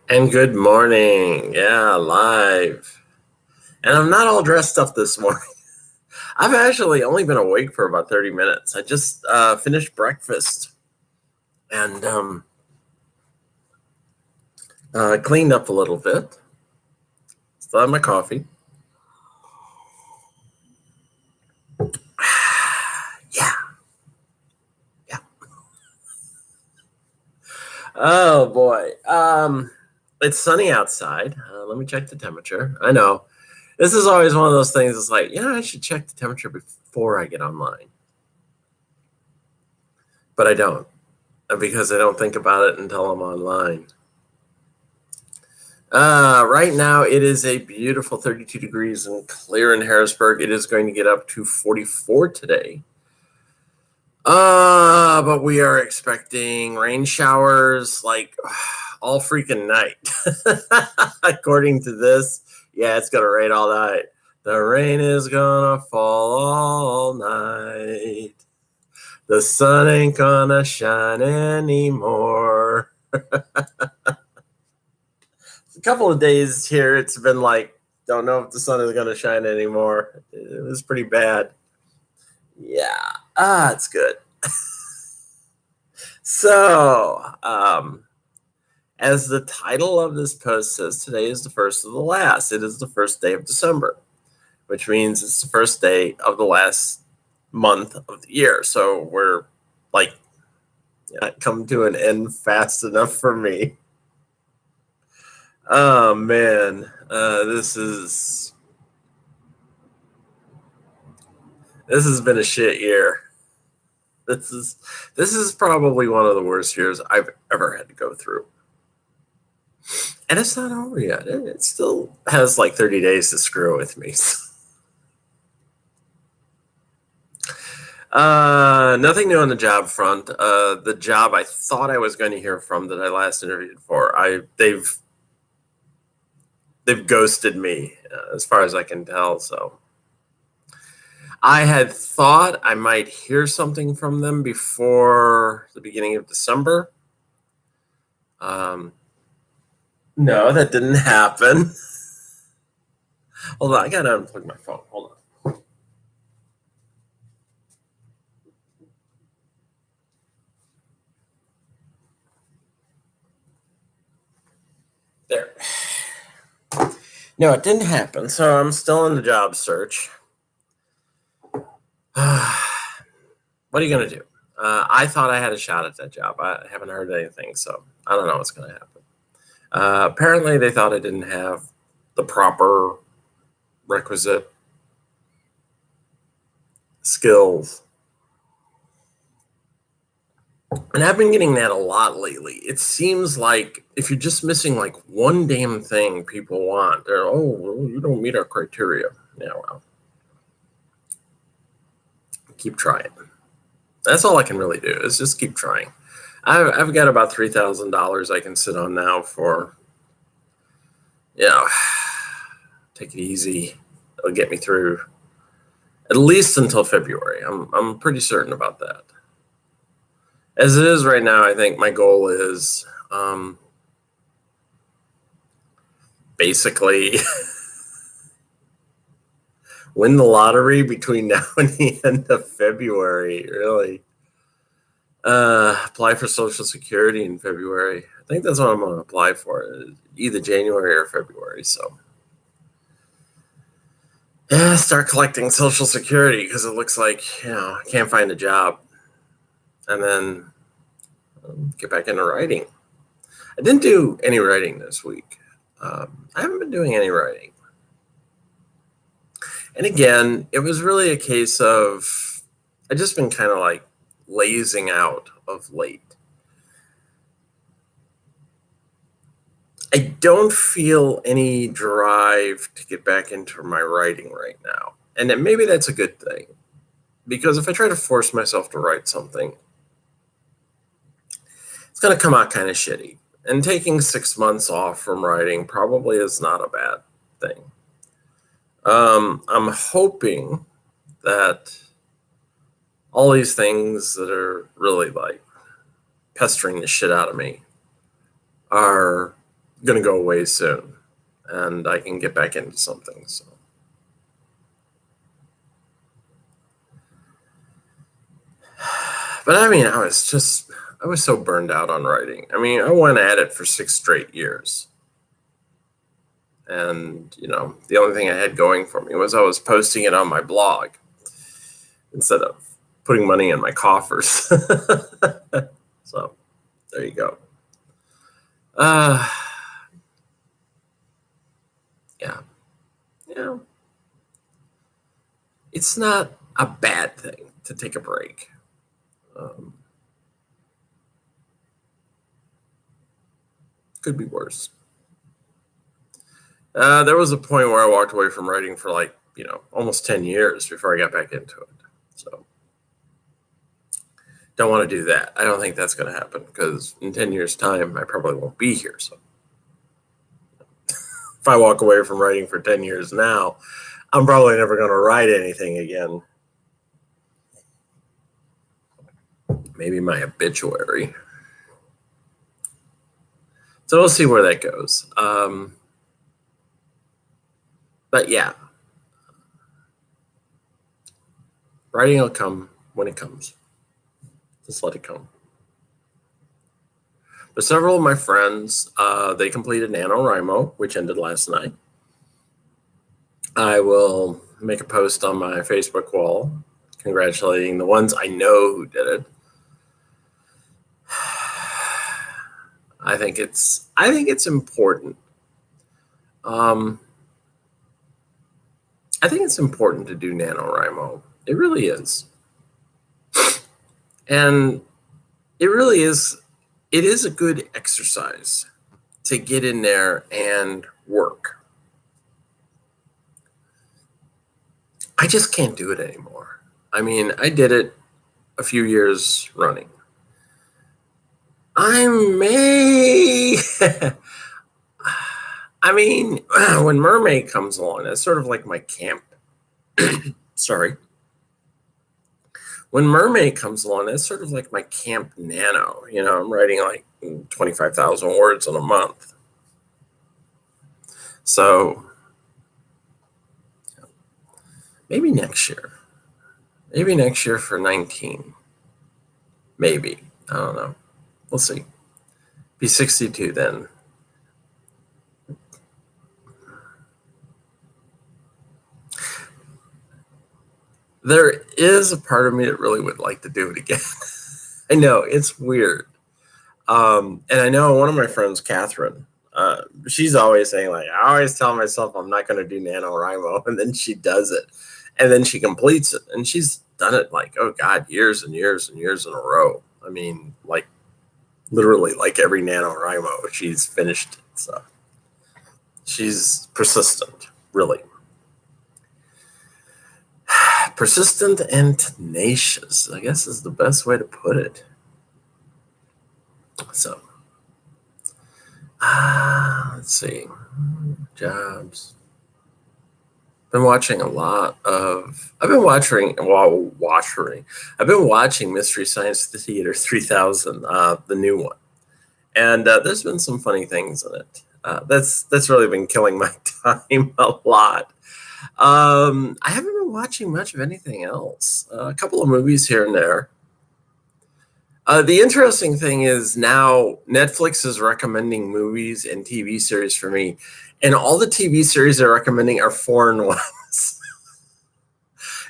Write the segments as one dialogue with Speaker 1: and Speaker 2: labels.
Speaker 1: And good morning. Yeah, live. And I'm not all dressed up this morning. I've actually only been awake for about 30 minutes. I just finished breakfast and cleaned up a little bit. Still have my coffee. Yeah. Yeah. Oh, boy. It's sunny outside. Let me check the temperature. I know. This is always one of those things. It's like, I should check the temperature before I get online. But I don't, because I don't think about it until I'm online. Right now, it is a beautiful 32 degrees and clear in Harrisburg. It is going to get up to 44 today. But we are expecting rain showers like all freaking night. According to this, it's going to rain all night. The rain is going to fall all night. The sun ain't going to shine anymore. A couple of days here, it's been like, don't know if the sun is going to shine anymore. It was pretty bad. Yeah. It's good. So, as the title of this post says, today is the first of the last. It is the first day of December, which means it's the first day of the last month of the year. So we're like, come to an end fast enough for me. Oh man, this has been a shit year. This is probably one of the worst years I've ever had to go through. And it's not over yet. It still has like 30 days to screw with me. Nothing new on the job front. The job I thought I was going to hear from that I last interviewed for, they've ghosted me as far as I can tell. So I had thought I might hear something from them before the beginning of December. No, that didn't happen. Hold on, I gotta unplug my phone. Hold on. There. No, it didn't happen. So I'm still in the job search. What are you going to do? I thought I had a shot at that job. I haven't heard anything, so I don't know what's going to happen. Apparently, they thought I didn't have the proper requisite skills. And I've been getting that a lot lately. It seems like if you're just missing like one damn thing people want, they're, you don't meet our criteria. Yeah, well, keep trying. That's all I can really do is just keep trying. I've got about $3,000 I can sit on now for, take it easy. It'll get me through at least until February. I'm pretty certain about that. As it is right now, I think my goal is basically win the lottery between now and the end of February, really. Apply for Social Security in February. I think that's what I'm going to apply for, either January or February. So, start collecting Social Security because it looks like, I can't find a job. And then get back into writing. I didn't do any writing this week. I haven't been doing any writing. And again, it was really a case of I just been kind of like lazing out of late. I don't feel any drive to get back into my writing right now. And then maybe that's a good thing. Because if I try to force myself to write something, it's going to come out kind of shitty. And taking 6 months off from writing probably is not a bad thing. I'm hoping that all these things that are really like pestering the shit out of me are going to go away soon, and I can get back into something. So. But I mean, I was so burned out on writing. I mean, I went at it for 6 straight years. And, the only thing I had going for me was I was posting it on my blog instead of putting money in my coffers. So, there you go. Yeah. It's not a bad thing to take a break. Could be worse. There was a point where I walked away from writing for almost 10 years before I got back into it. So don't want to do that. I don't think that's going to happen because in 10 years' time, I probably won't be here. So if I walk away from writing for 10 years now, I'm probably never going to write anything again. Maybe my obituary. So we'll see where that goes. But yeah, writing will come when it comes. Just let it come. But several of my friends, they completed NaNoWriMo, which ended last night. I will make a post on my Facebook wall congratulating the ones I know who did it. I think it's important. I think it's important to do NaNoWriMo. It really is. And it really is. It is a good exercise to get in there and work. I just can't do it anymore. I mean, I did it a few years running. I mean, when Mermaid comes along, that's sort of like my camp. Sorry. When Mermaid comes along, that's sort of like my camp nano. I'm writing like 25,000 words in a month. So maybe next year. Maybe next year for 19. Maybe. I don't know. We'll see. Be 62 then. There is a part of me that really would like to do it again. I know, it's weird. And I know one of my friends, Catherine, she's always saying, I always tell myself I'm not going to do NaNoWriMo, and then she does it. And then she completes it. And she's done it years and years and years in a row. I mean, literally every NaNoWriMo, she's finished it. So she's persistent, really. Persistent and tenacious, I guess, is the best way to put it. So, let's see. Jobs. I've been watching Mystery Science Theater 3000, the new one. And there's been some funny things in it. That's really been killing my time a lot. I haven't been watching much of anything else. A couple of movies here and there. The interesting thing is now Netflix is recommending movies and TV series for me, and all the TV series they're recommending are foreign ones.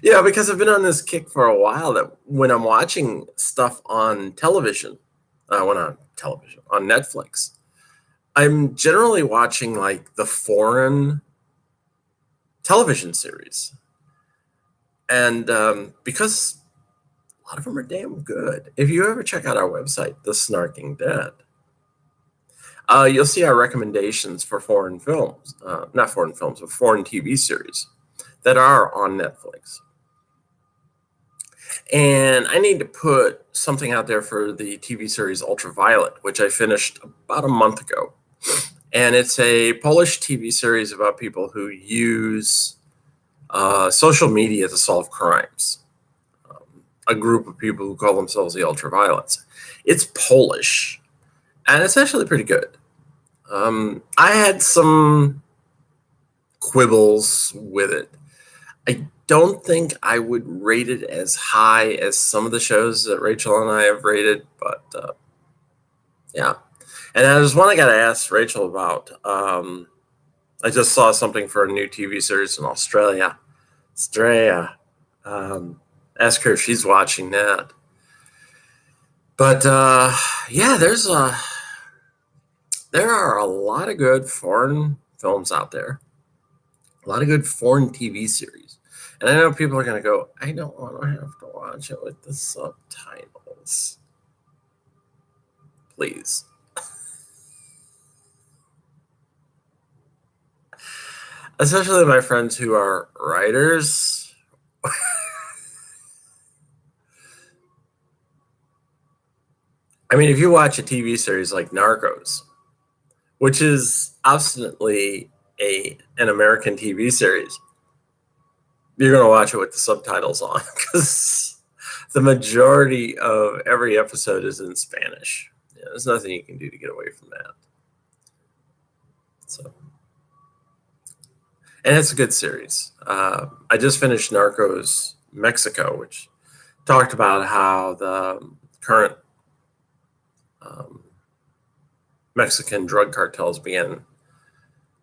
Speaker 1: Yeah, because I've been on this kick for a while that when I'm watching stuff on television, on Netflix, I'm generally watching the foreign television series. And because a lot of them are damn good. If you ever check out our website, The Snarking Dead, you'll see our recommendations for foreign films. Not foreign films, but foreign TV series that are on Netflix. And I need to put something out there for the TV series Ultraviolet, which I finished about a month ago. And it's a Polish TV series about people who use social media to solve crimes. A group of people who call themselves the Ultraviolets. It's Polish, and it's actually pretty good. I had some quibbles with it. I don't think I would rate it as high as some of the shows that Rachel and I have rated, but yeah. And there's one I got to ask Rachel about. I just saw something for a new TV series in Australia. Ask her if she's watching that. But yeah, there are a lot of good foreign films out there. A lot of good foreign TV series. And I know people are going to go, I don't want to have to watch it with the subtitles. Please. Especially my friends who are writers. I mean, if you watch a TV series like Narcos, which is obstinately an American TV series, you're going to watch it with the subtitles on because the majority of every episode is in Spanish. Yeah, there's nothing you can do to get away from that. So, and it's a good series. I just finished Narcos Mexico, which talked about how the current Mexican drug cartels began,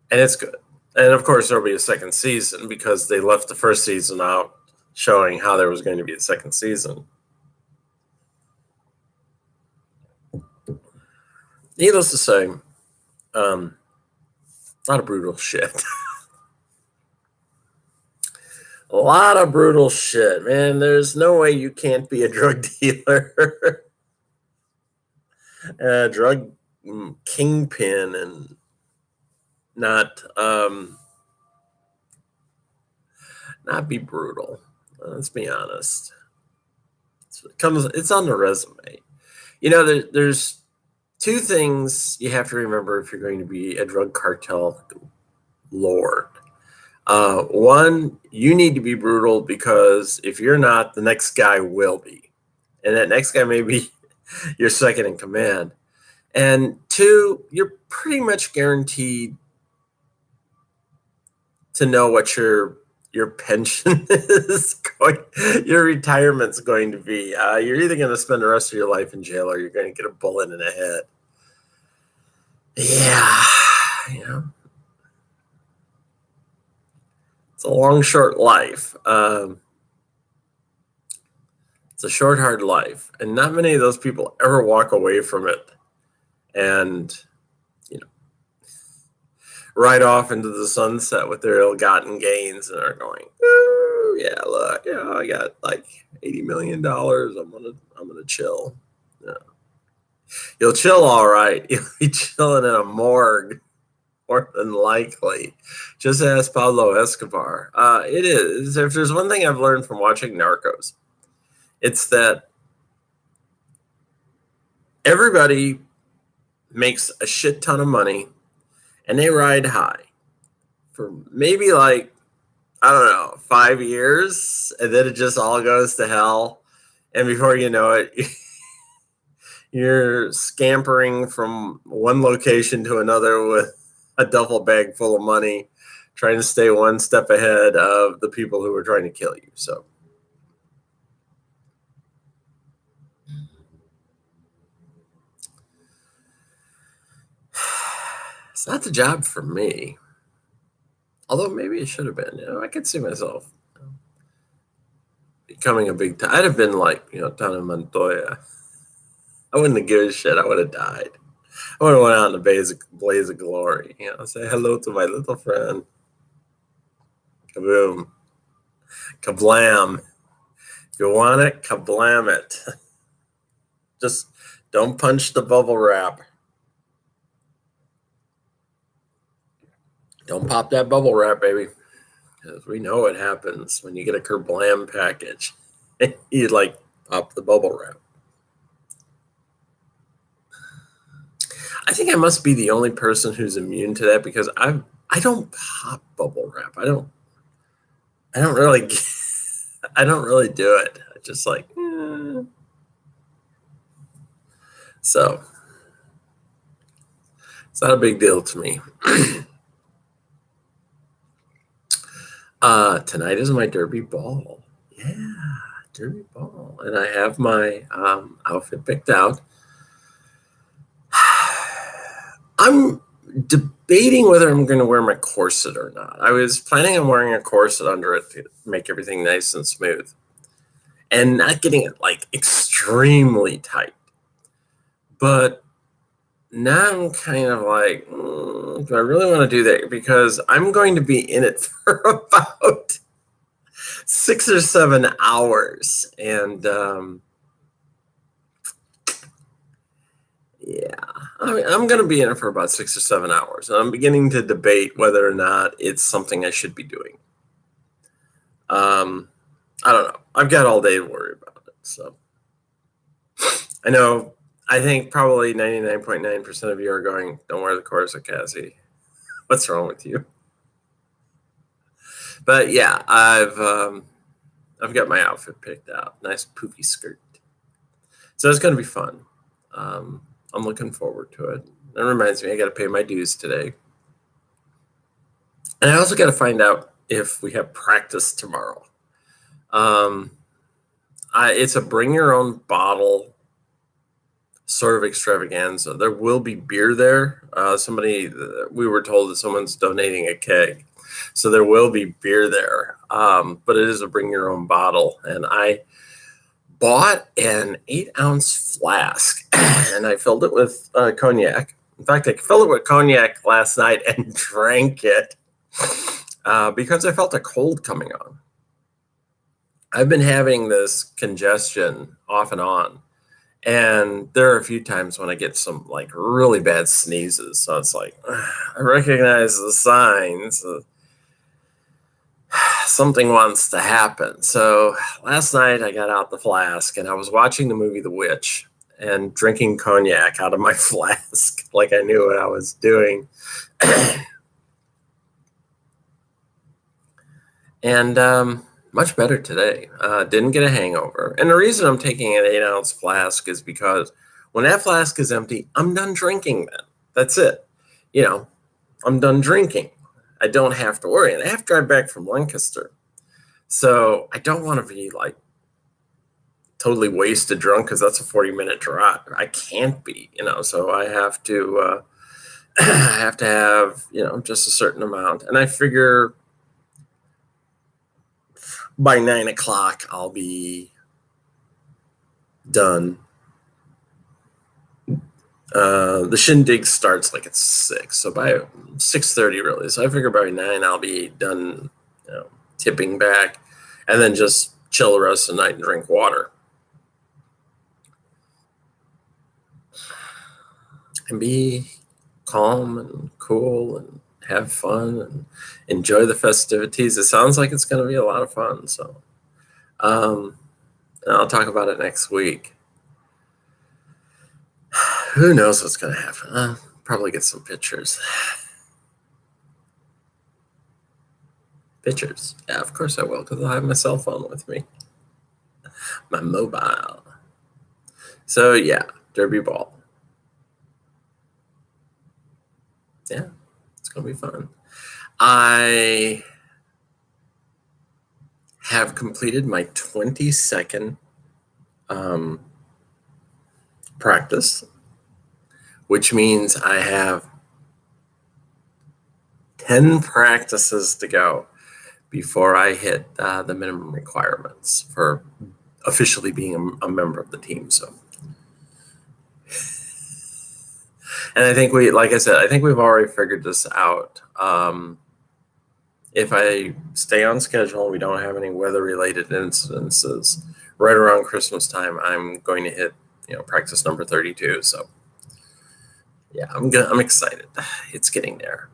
Speaker 1: and it's good. And of course, there'll be a second season because they left the first season out showing how there was going to be a second season. Needless to say, a lot of brutal shit. A lot of brutal shit, man. There's no way you can't be a drug dealer, a drug kingpin, and not be brutal. Let's be honest. It's on the resume. You know, there's two things you have to remember if you're going to be a drug cartel lord. One, you need to be brutal because if you're not, the next guy will be. And that next guy may be your second in command. And two, you're pretty much guaranteed to know what your pension is going, your retirement's going to be. You're either going to spend the rest of your life in jail or you're going to get a bullet in the head. Yeah, you know. It's a long, short life. It's a short, hard life. And not many of those people ever walk away from it and, you know, ride off into the sunset with their ill-gotten gains and are going, ooh, yeah, look, I got like $80 million. I'm gonna chill. Yeah. You'll chill all right. You'll be chilling in a morgue. More than likely. Just ask Pablo Escobar. It is. If there's one thing I've learned from watching Narcos, it's that everybody makes a shit ton of money and they ride high for maybe like, I don't know, 5 years, and then it just all goes to hell. And before you know it, you're scampering from one location to another with a duffel bag full of money, trying to stay one step ahead of the people who are trying to kill you. So it's not the job for me. Although maybe it should have been. I could see myself becoming a big time. I'd have been like, Tana Montoya. I wouldn't have given a shit. I would have died. I would have went out in a blaze of glory. Say hello to my little friend. Kaboom. Kablam. If you want it, kablam it. Just don't punch the bubble wrap. Don't pop that bubble wrap, baby. Because we know what happens when you get a kablam package. You pop the bubble wrap. I think I must be the only person who's immune to that because I don't pop bubble wrap. I don't really do it. I just So It's not a big deal to me. Tonight is my derby ball. Yeah, derby ball. And I have my outfit picked out. I'm debating whether I'm going to wear my corset or not. I was planning on wearing a corset under it to make everything nice and smooth and not getting it like extremely tight. But now I'm kind of like, do I really want to do that? Because I'm going to be in it for about 6 or 7 hours. And yeah, I'm going to be in it for about 6 or 7 hours. And I'm beginning to debate whether or not it's something I should be doing. I don't know. I've got all day to worry about it. So I know. I think probably 99.9% of you are going, don't wear the corset, Cassie. What's wrong with you? But yeah, I've got my outfit picked out. Nice poofy skirt. So it's going to be fun. I'm looking forward to it. That reminds me, I got to pay my dues today. And I also got to find out if we have practice tomorrow. It's a bring your own bottle sort of extravaganza. There will be beer there. We were told that someone's donating a keg, so there will be beer there. But it is a bring your own bottle, and I bought an 8-ounce flask and I filled it with cognac. In fact, I filled it with cognac last night and drank it because I felt a cold coming on. I've been having this congestion off and on. And there are a few times when I get some like really bad sneezes. So it's like, I recognize the signs. Something wants to happen. So last night I got out the flask and I was watching the movie The Witch and drinking cognac out of my flask like I knew what I was doing. And much better today. Didn't get a hangover. And the reason I'm taking an 8-ounce flask is because when that flask is empty, I'm done drinking then. That's it. I'm done drinking. I don't have to worry. And I have to drive back from Lancaster. So I don't want to be like totally wasted drunk because that's a 40-minute drive. I can't be, so I have to have, just a certain amount. And I figure by 9 o'clock, I'll be done. The shindig starts like at 6, so by 6:30 really. So I figure by 9 I'll be done, tipping back, and then just chill the rest of the night and drink water. And be calm and cool and have fun and enjoy the festivities. It sounds like it's going to be a lot of fun. So I'll talk about it next week. Who knows what's going to happen? I'll probably get some pictures. Pictures. Yeah, of course I will, because I'll have my cell phone with me. My mobile. So yeah, derby ball. Yeah, it's going to be fun. I have completed my 22nd practice, which means I have 10 practices to go before I hit the minimum requirements for officially being a member of the team. So, and I think we've already figured this out. If I stay on schedule, we don't have any weather-related incidences, right around Christmas time, I'm going to hit, practice number 32. So, yeah, I'm excited. It's getting there.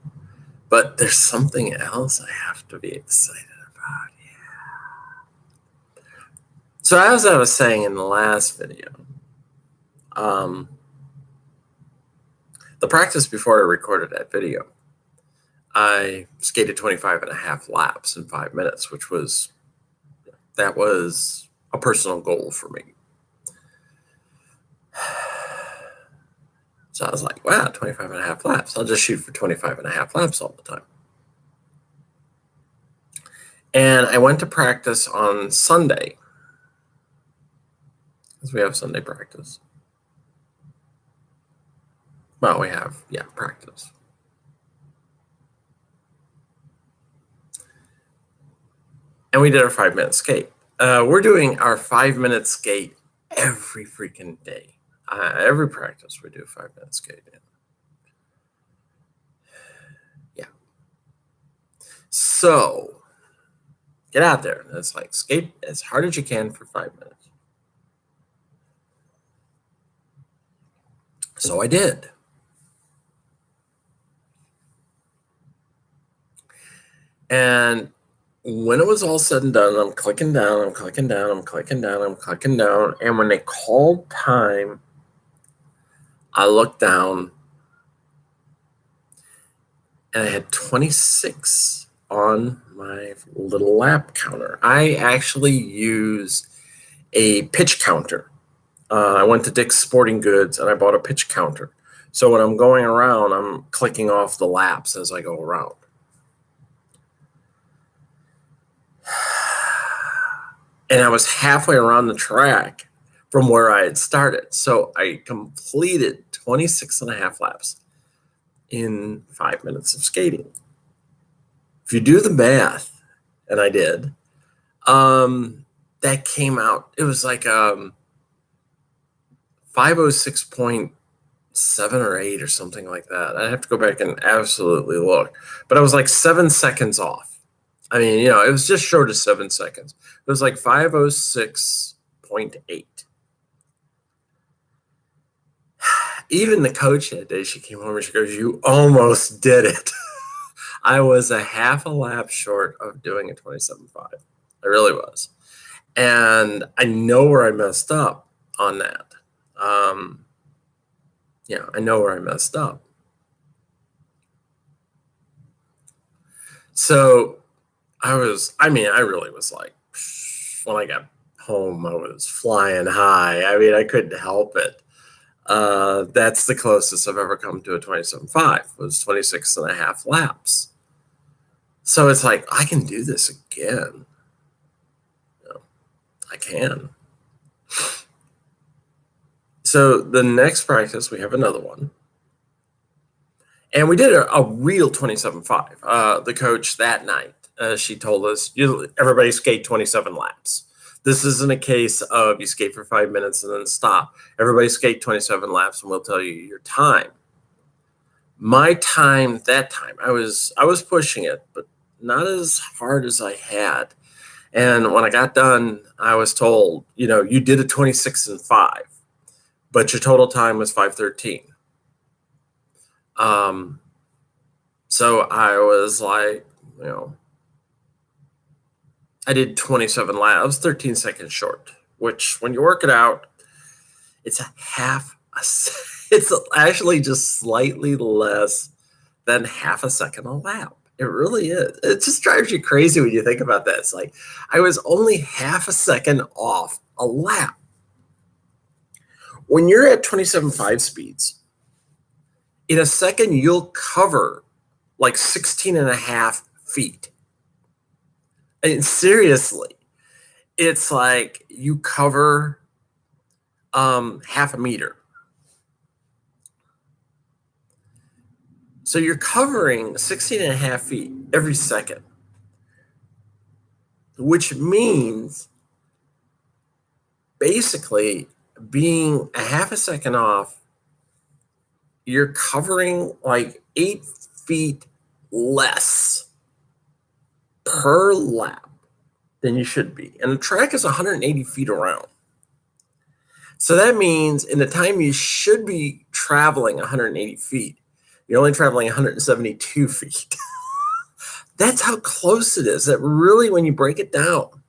Speaker 1: But there's something else I have to be excited about. Yeah. So as I was saying in the last video, the practice before I recorded that video, I skated 25.5 laps in 5 minutes, that was a personal goal for me. So I was like, wow, 25 and a half laps. I'll just shoot for 25 and a half laps all the time. And I went to practice on Sunday, because we have Sunday practice. Well, we have, practice. And we did our 5-minute skate. We're doing our 5-minute skate every freaking day. Every practice we do a 5-minute skate. Yeah. So get out there. It's like skate as hard as you can for 5 minutes. So I did. And when it was all said and done, I'm clicking down, I'm clicking down, I'm clicking down, I'm clicking down. And when they called time, I looked down and I had 26 on my little lap counter. I actually use a pitch counter. I went to Dick's Sporting Goods and I bought a pitch counter. So when I'm going around, I'm clicking off the laps as I go around. And I was halfway around the track from where I had started. So I completed 26 and a half laps in 5 minutes of skating. If you do the math, and I did, that came out, it was like 506.7 or 8 or something like that. I have to go back and absolutely look. But I was like 7 seconds off. I mean, it was just short of 7 seconds. It was like 506.8. Even the coach that day, she came home and she goes, "You almost did it." I was a half a lap short of doing a 27.5. I really was. And I know where I messed up on that. I know where I messed up. So I really was like, when I got home, I was flying high. I mean, I couldn't help it. That's the closest I've ever come to a 27.5, was 26 and a half laps. So it's like, I can do this again. I can. So the next practice, we have another one. And we did a real 27.5. The coach that night, she told us, everybody skate 27 laps. This isn't a case of you skate for 5 minutes and then stop. Everybody skate 27 laps and we'll tell you your time. My time that time, I was pushing it, but not as hard as I had. And when I got done, I was told, you did a 26 and 5, but your total time was 5:13. So I was like, I did 27 laps. I was 13 seconds short, which when you work it out, it's it's actually just slightly less than half a second a lap. It really is. It just drives you crazy when you think about that. It's like, I was only half a second off a lap. When you're at 27.5 speeds, in a second, you'll cover like 16 and a half feet. And seriously, it's like you cover half a meter. So you're covering 16 and a half feet every second, which means basically being a half a second off, you're covering like 8 feet less per lap than you should be. And the track is 180 feet around. So that means in the time you should be traveling 180 feet, you're only traveling 172 feet. That's how close it is. That really, when you break it down,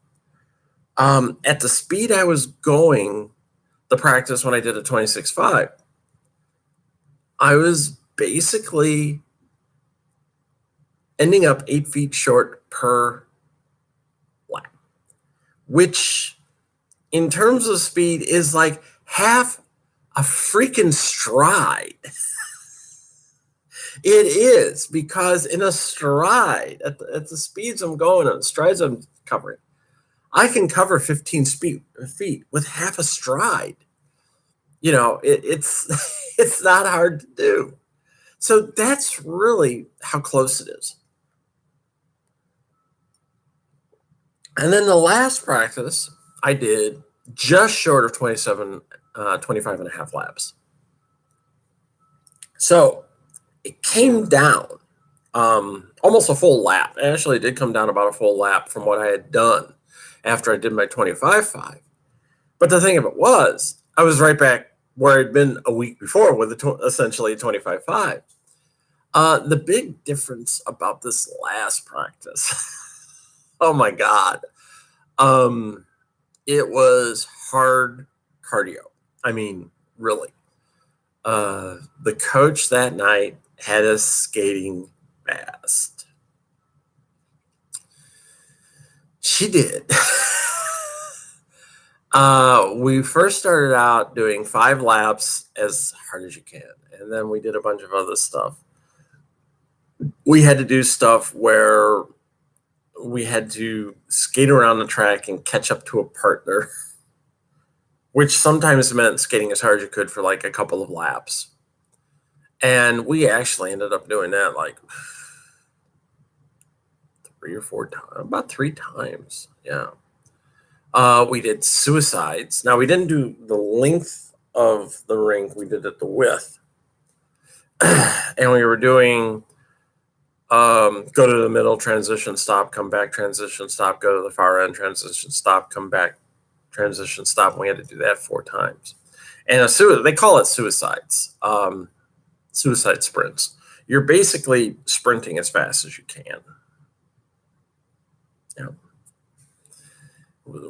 Speaker 1: at the speed I was going, the practice when I did a 26.5, I was basically ending up 8 feet short per lap, which in terms of speed is like half a freaking stride. It is, because in a stride, at the speeds I'm going and the strides I'm covering, I can cover 15 feet with half a stride. It's it's not hard to do. So that's really how close it is. And then the last practice I did just short of 25 and a half laps. So it came down almost a full lap. Actually, it did come down about a full lap from what I had done after I did my 25.5. But the thing of it was, I was right back where I'd been a week before with essentially a 25.5. The big difference about this last practice, oh my God, it was hard cardio. I mean, really. The coach that night had us skating fast. She did. We first started out doing 5 laps as hard as you can, and then we did a bunch of other stuff. We had to do stuff where we had to skate around the track and catch up to a partner, which sometimes meant skating as hard as you could for like a couple of laps. And we actually ended up doing that like 3 or 4 times, about 3 times. Yeah. We did suicides. Now, we didn't do the length of the rink. We did it the width. And we were doing go to the middle, transition, stop, come back, transition, stop, go to the far end, transition, stop, come back, transition, stop. And we had to do that 4 times. And they call it suicides, suicide sprints. You're basically sprinting as fast as you can. Yeah.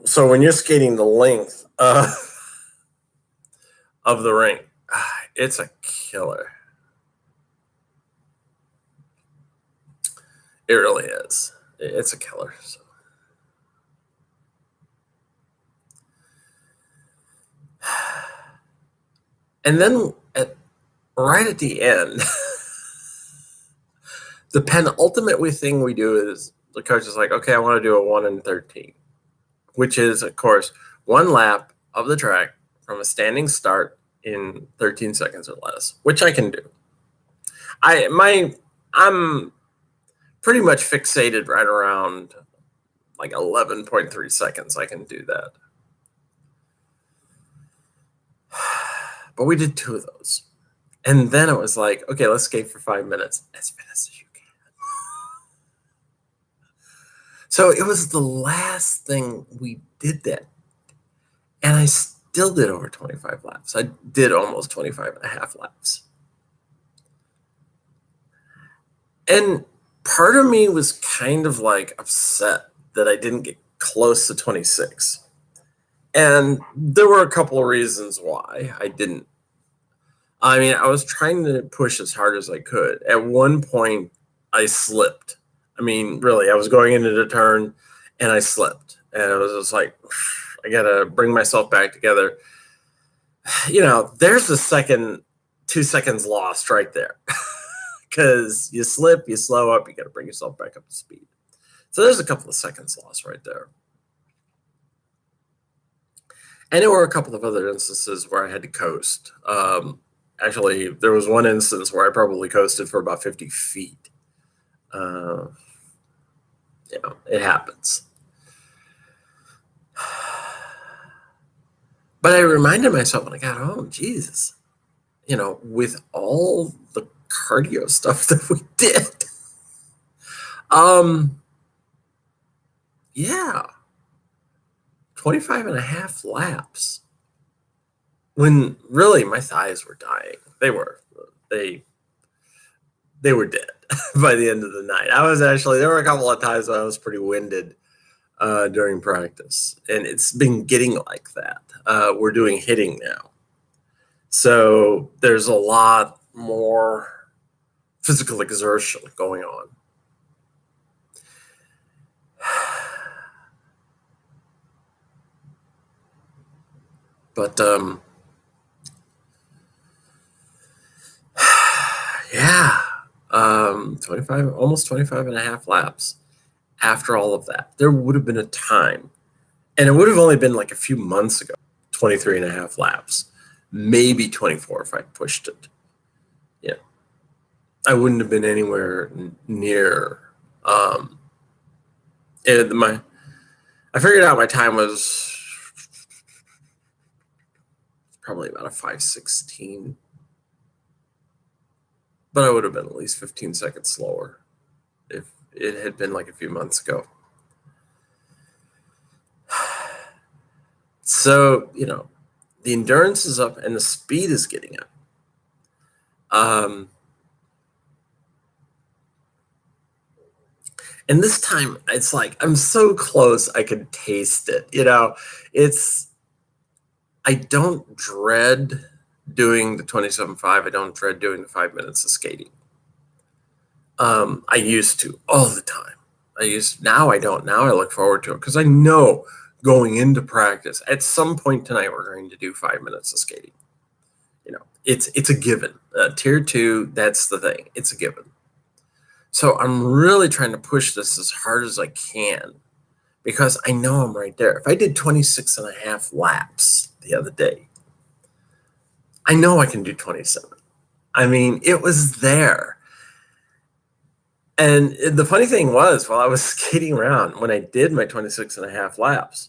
Speaker 1: So when you're skating the length of the rink, it's a killer. It really is. It's a killer. So. And then right at the end, the penultimate thing we do is the coach is like, okay, I want to do a 1 in 13, which is, of course, 1 lap of the track from a standing start in 13 seconds or less, which I can do. I'm pretty much fixated right around like 11.3 seconds. I can do that. But we did 2 of those. And then it was like, okay, let's skate for 5 minutes as fast as you can. So it was the last thing we did that. And I still did over 25 laps. I did almost 25 and a half laps. And part of me was kind of like upset that I didn't get close to 26. And there were a couple of reasons why I didn't. I mean, I was trying to push as hard as I could. At one point, I slipped. I mean, really, I was going into the turn and I slipped. And it was just like, I got to bring myself back together. There's the 2 seconds lost right there. Because you slip, you slow up, you got to bring yourself back up to speed. So there's a couple of seconds lost right there. And there were a couple of other instances where I had to coast. Actually, there was one instance where I probably coasted for about 50 feet. It happens. But I reminded myself when I got home, Jesus, with all the cardio stuff that we did. Yeah. 25 and a half laps. When really my thighs were dying. They were dead by the end of the night. There were a couple of times when I was pretty winded during practice. And it's been getting like that. We're doing hitting now. So there's a lot more physical exertion going on. But Yeah. 25, almost 25 and a half laps after all of that. There would have been a time, and it would have only been like a few months ago, 23 and a half laps, maybe 24 if I pushed it. Yeah. I wouldn't have been anywhere near. I figured out my time was probably about a 5:16, but I would have been at least 15 seconds slower if it had been like a few months ago. So, the endurance is up and the speed is getting up. And this time it's like I'm so close I could taste it. I don't dread doing the 27.5. I don't dread doing the 5 minutes of skating. I used to all the time. Now I don't. Now I look forward to it because I know going into practice at some point tonight we're going to do 5 minutes of skating. It's a given. Tier 2, that's the thing. It's a given. So I'm really trying to push this as hard as I can because I know I'm right there. If I did 26 and a half laps the other day, I know I can do 27. I mean, it was there. And the funny thing was, while I was skating around, when I did my 26 and a half laps,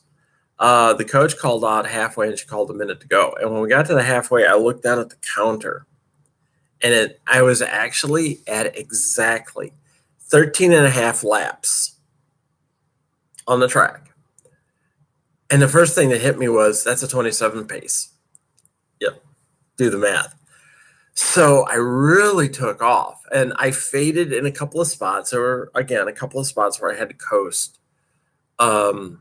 Speaker 1: the coach called out halfway and she called a minute to go. And when we got to the halfway, I looked down at the counter and I was actually at exactly 13 and a half laps on the track. And the first thing that hit me was, that's a 27 pace. Yep, do the math. So I really took off, and I faded in a couple of spots. There were, again, a couple of spots where I had to coast. And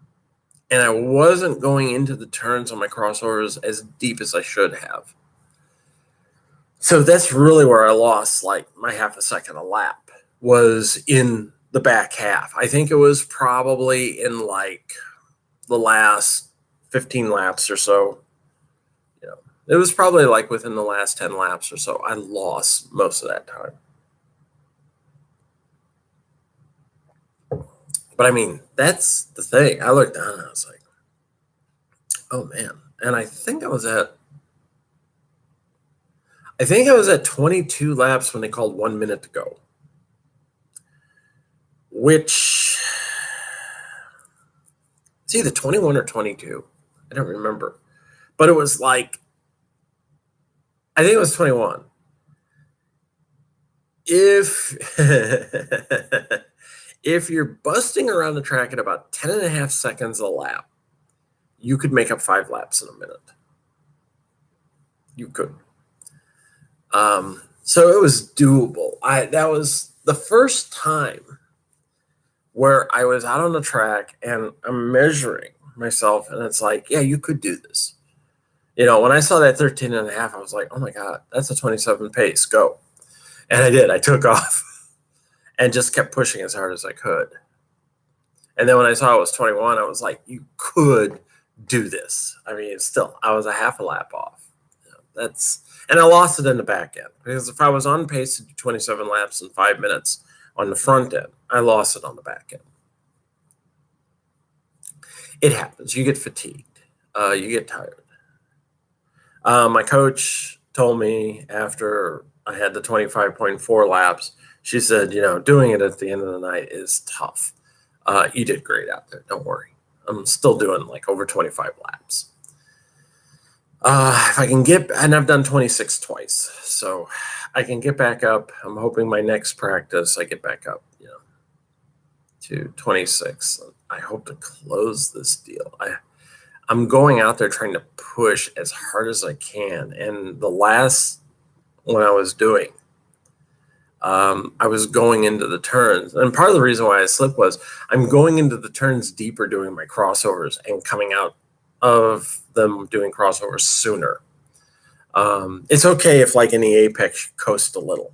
Speaker 1: I wasn't going into the turns on my crossovers as deep as I should have. So that's really where I lost like my half a second a lap, was in the back half. I think it was probably in like the last 15 laps or so. It was probably like within the last 10 laps or so. I lost most of that time. But I mean, that's the thing. I looked down and I was like, oh man. And I think I was at 22 laps when they called 1 minute to go, which it's either 21 or 22. I don't remember. But it was like, I think it was 21. If if you're busting around the track at about 10 and a half seconds a lap, you could make up 5 laps in a minute. You could. So it was doable. That was the first time where I was out on the track and I'm measuring myself, and it's like, yeah, you could do this. When I saw that 13 and a half, I was like, oh my God, that's a 27 pace, go. And I did. I took off and just kept pushing as hard as I could. And then when I saw it was 21, I was like, you could do this. I mean, I was a half a lap off. And I lost it in the back end, because if I was on pace to do 27 laps in 5 minutes on the front end, I lost it on the back end. It happens. You get fatigued. You get tired. My coach told me after I had the 25.4 laps, she said, doing it at the end of the night is tough. You did great out there. Don't worry. I'm still doing like over 25 laps. If I can and I've done 26 twice, so I can get back up. I'm hoping my next practice I get back up, to 26. I hope to close this deal. I'm going out there trying to push as hard as I can. And the last one I was doing, I was going into the turns. And part of the reason why I slipped was I'm going into the turns deeper doing my crossovers and coming out of them doing crossovers sooner. It's okay if, like in the apex, you coast a little.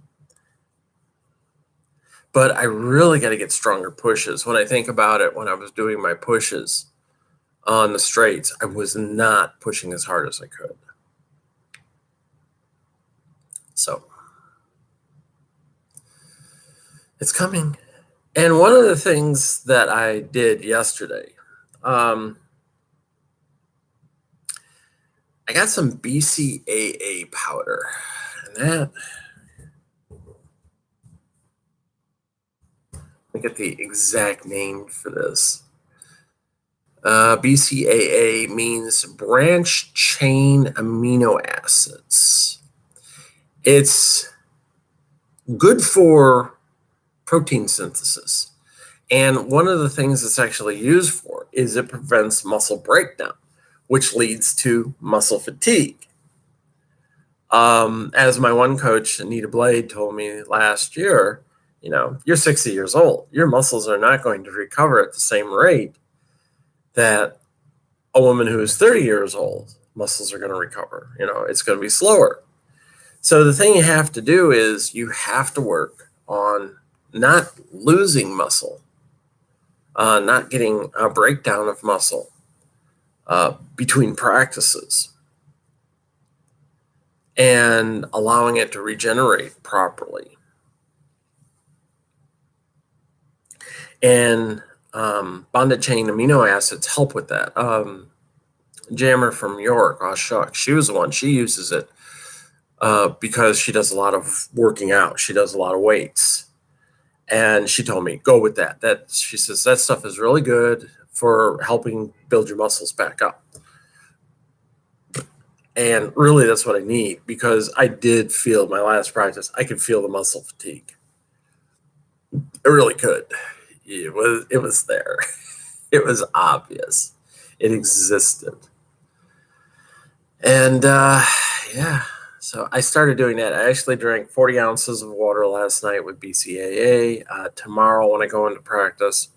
Speaker 1: But I really got to get stronger pushes. When I think about it, when I was doing my pushes on the straights, I was not pushing as hard as I could. So It's coming. And one of the things that I did yesterday, I got some BCAA powder, and that, I get the exact name for this. BCAA means branch chain amino acids. It's good for protein synthesis. And one of the things it's actually used for is it prevents muscle breakdown, which leads to muscle fatigue. As my one coach, Anita Blade, told me last year, you're 60 years old. Your muscles are not going to recover at the same rate that a woman who is 30 years old, muscles are going to recover. It's going to be slower. So the thing you have to do is you have to work on not losing muscle, not getting a breakdown of muscle between practices, and allowing it to regenerate properly. And bonded chain amino acids help with that. Jammer from York, oh shucks, she was the one. She uses it because she does a lot of working out. She does a lot of weights. And she told me, go with that. She says, that stuff is really good for helping build your muscles back up. And really, that's what I need, because I did feel my last practice, I could feel the muscle fatigue. I really could. It was there. It was obvious. It existed. And yeah, so I started doing that. I actually drank 40 ounces of water last night with BCAA. Tomorrow, when I go into practice,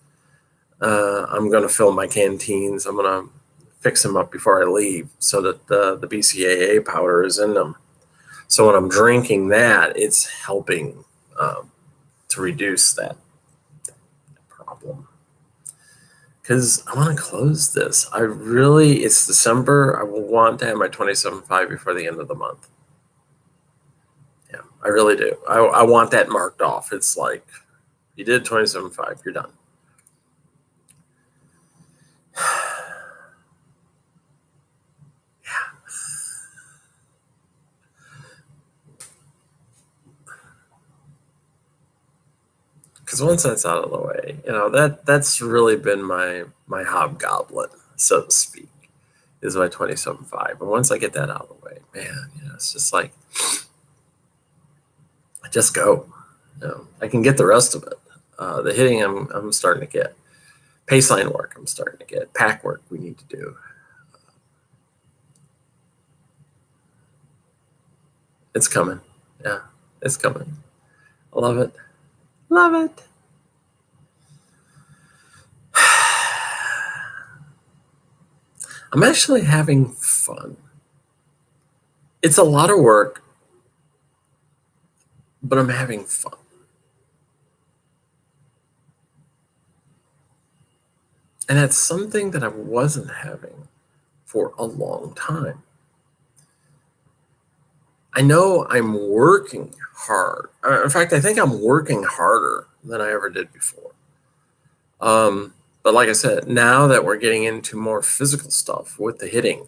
Speaker 1: I'm going to fill my canteens. I'm going to fix them up before I leave so that the BCAA powder is in them. So when I'm drinking that, it's helping to reduce that problem. Because I want to close this. It's December. I will want to have my 27.5 before the end of the month. Yeah, I really do. I want that marked off. It's like, you did 27.5, you're done. Yeah. Because once that's out of the way, that's really been my hobgoblin, so to speak, is my 27.5. And once I get that out of the way, man, it's just like, just go. I can get the rest of it. The hitting, I'm starting to get. Paceline work, I'm starting to get. Pack work, we need to do. It's coming. Yeah, it's coming. I love it. Love it. I'm actually having fun. It's a lot of work, but I'm having fun. And that's something that I wasn't having for a long time. I know I'm working hard. In fact, I think I'm working harder than I ever did before. But like I said, now that we're getting into more physical stuff with the hitting,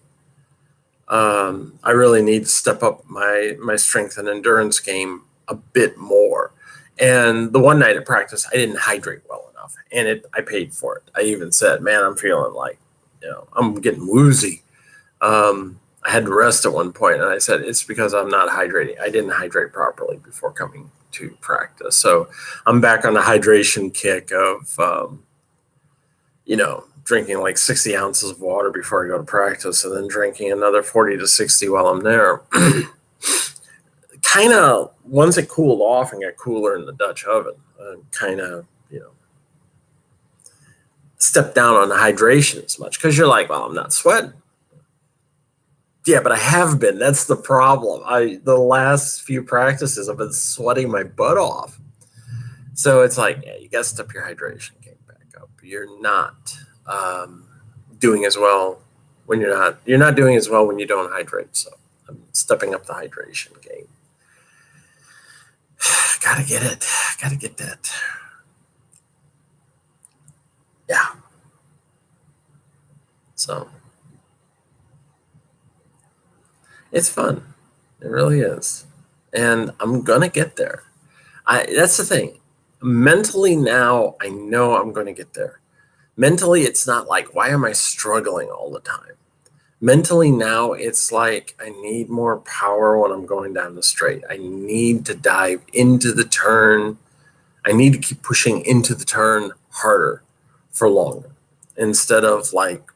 Speaker 1: I really need to step up my strength and endurance game a bit more. And the one night at practice, I didn't hydrate well enough, and I paid for it. I even said, man, I'm feeling like, I'm getting woozy. I had to rest at one point, and I said, it's because I'm not hydrating. I didn't hydrate properly before coming to practice. So I'm back on the hydration kick of, drinking like 60 ounces of water before I go to practice, and then drinking another 40 to 60 while I'm there. Kind of, once it cooled off and got cooler in the Dutch oven, kind of, step down on the hydration as much, because you're like, well, I'm not sweating. Yeah, but I have been. That's the problem. The last few practices, I've been sweating my butt off. So it's like, yeah, you got to step your hydration game back up. You're not doing as well when you're not doing as well when you don't hydrate. So I'm stepping up the hydration game. God, Gotta get it. Gotta get that. Yeah. So it's fun. It really is. And I'm gonna get there. That's the thing. Mentally now, I know I'm gonna get there. Mentally, it's not like, why am I struggling all the time? Mentally now, it's like, I need more power when I'm going down the straight. I need to dive into the turn. I need to keep pushing into the turn harder for longer instead of like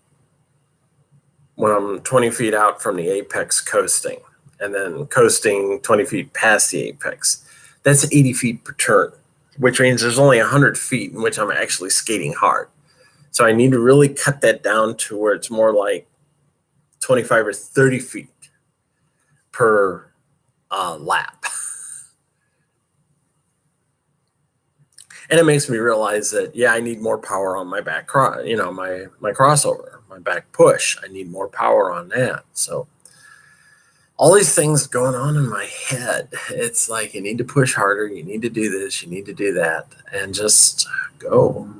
Speaker 1: when I'm 20 feet out from the apex coasting and then coasting 20 feet past the apex. That's 80 feet per turn, which means there's only 100 feet in which I'm actually skating hard. So I need to really cut that down to where it's more like 25 or 30 feet per lap. And it makes me realize that, yeah, I need more power on my back, my crossover, my back push. I need more power on that. So all these things going on in my head, it's like, you need to push harder. You need to do this. You need to do that. And just go.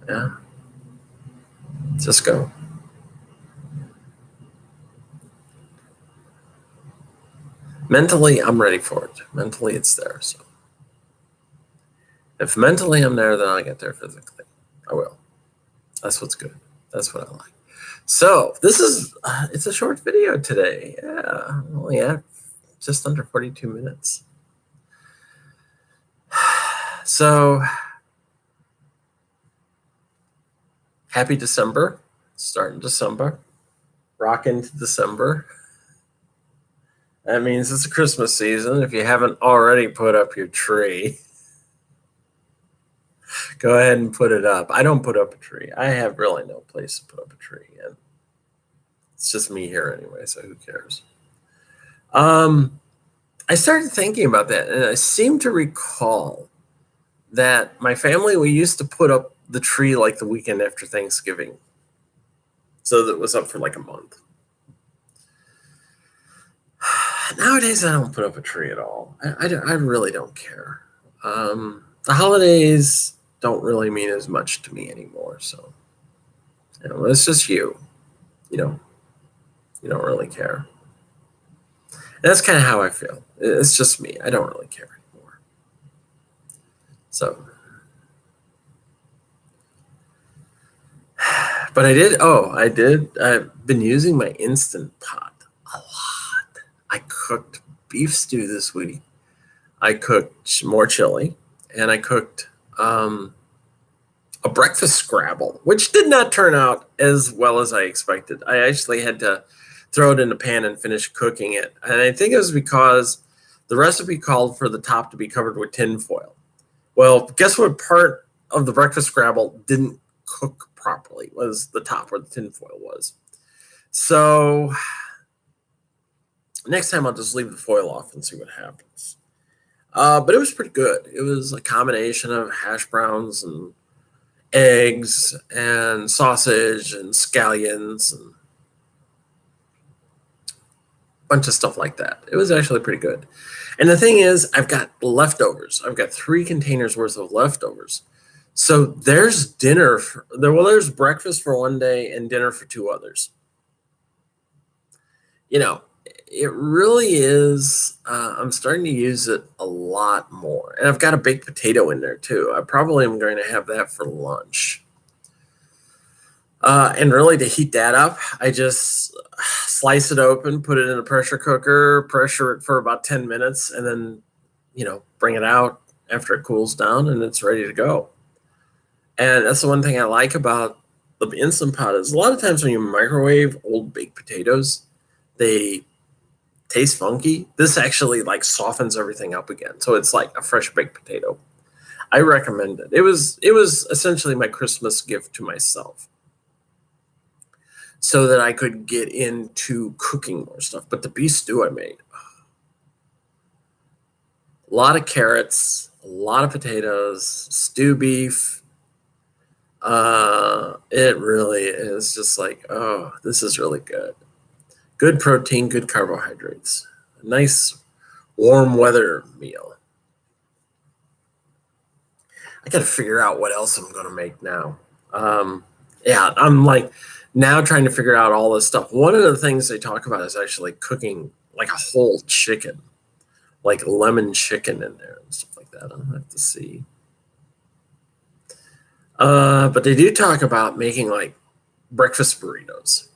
Speaker 1: Yeah. Just go. Mentally, I'm ready for it. Mentally, it's there. So if mentally I'm there, then I'll get there physically. I will. That's what's good. That's what I like. So this is, it's a short video today. Yeah, only at just under 42 minutes. So happy December. Starting December. Rock into December. That means it's a Christmas season. If you haven't already put up your tree, go ahead and put it up. I don't put up a tree. I have really no place to put up a tree. And it's just me here anyway, so who cares? I started thinking about that, and I seem to recall that my family, we used to put up the tree like the weekend after Thanksgiving. So that it was up for like a month. Nowadays, I don't put up a tree at all. I really don't care. The holidays don't really mean as much to me anymore. So, it's just you don't really care. And that's kind of how I feel. It's just me. I don't really care anymore. So, but I've been using my Instant Pot a lot. I cooked beef stew this week. I cooked more chili, and I cooked a breakfast Scrabble, which did not turn out as well as I expected. I actually had to throw it in the pan and finish cooking it. And I think it was because the recipe called for the top to be covered with tin foil. Well, guess what part of the breakfast Scrabble didn't cook properly? Was the top where the tin foil was. So next time I'll just leave the foil off and see what happens. But it was pretty good. It was a combination of hash browns and eggs and sausage and scallions and a bunch of stuff like that. It was actually pretty good. And the thing is, I've got leftovers. I've got 3 containers worth of leftovers. So there's there's breakfast for one day and dinner for 2 others. It really is. I'm starting to use it a lot more. And I've got a baked potato in there too. I probably am going to have that for lunch. And really, to heat that up, I just slice it open, put it in a pressure cooker, pressure it for about 10 minutes, and then, bring it out after it cools down, and it's ready to go. And that's the one thing I like about the Instant Pot is a lot of times when you microwave old baked potatoes, they taste funky. This actually like softens everything up again. So it's like a fresh baked potato. I recommend it. It was essentially my Christmas gift to myself so that I could get into cooking more stuff. But the beef stew I made, a lot of carrots, a lot of potatoes, stew beef. It really is just like, oh, this is really good. Good protein, good carbohydrates. A nice warm weather meal. I got to figure out what else I'm going to make now. Yeah, I'm like now trying to figure out all this stuff. One of the things they talk about is actually cooking like a whole chicken, like lemon chicken in there and stuff like that. I'll have to see. But they do talk about making like breakfast burritos.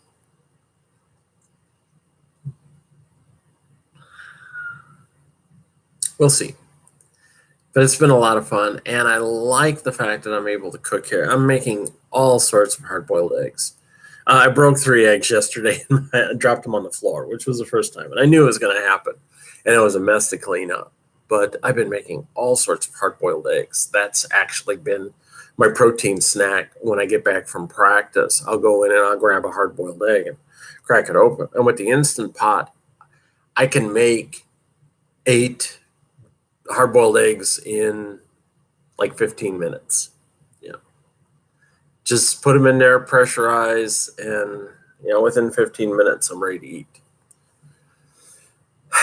Speaker 1: We'll see. But it's been a lot of fun, and I like the fact that I'm able to cook here. I'm making all sorts of hard-boiled eggs. I broke 3 eggs yesterday and I dropped them on the floor, which was the first time. And I knew it was going to happen, and it was a mess to clean up. But I've been making all sorts of hard-boiled eggs. That's actually been my protein snack when I get back from practice. I'll go in and I'll grab a hard-boiled egg and crack it open. And with the Instant Pot, I can make 8 hard-boiled eggs in like 15 minutes. Yeah. Just put them in there, pressurize, and within 15 minutes, I'm ready to eat.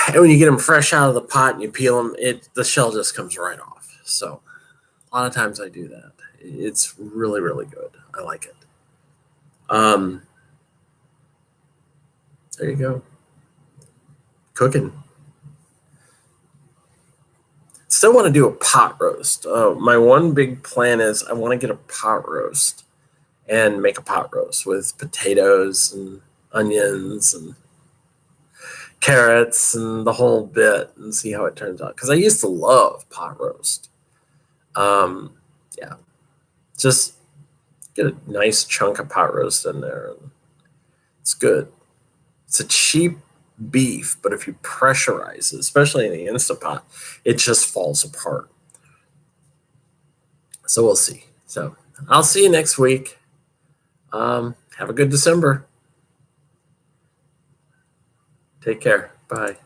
Speaker 1: And when you get them fresh out of the pot and you peel them, the shell just comes right off. So a lot of times I do that. It's really, really good. I like it. There you go. Cooking. Still want to do a pot roast. My one big plan is I want to get a pot roast and make a pot roast with potatoes and onions and carrots and the whole bit and see how it turns out. Because I used to love pot roast. Yeah, just get a nice chunk of pot roast in there. And it's good. It's a cheap beef, but if you pressurize it, especially in the Instant Pot, it just falls apart. So we'll see. So I'll see you next week. Have a good December. Take care. Bye.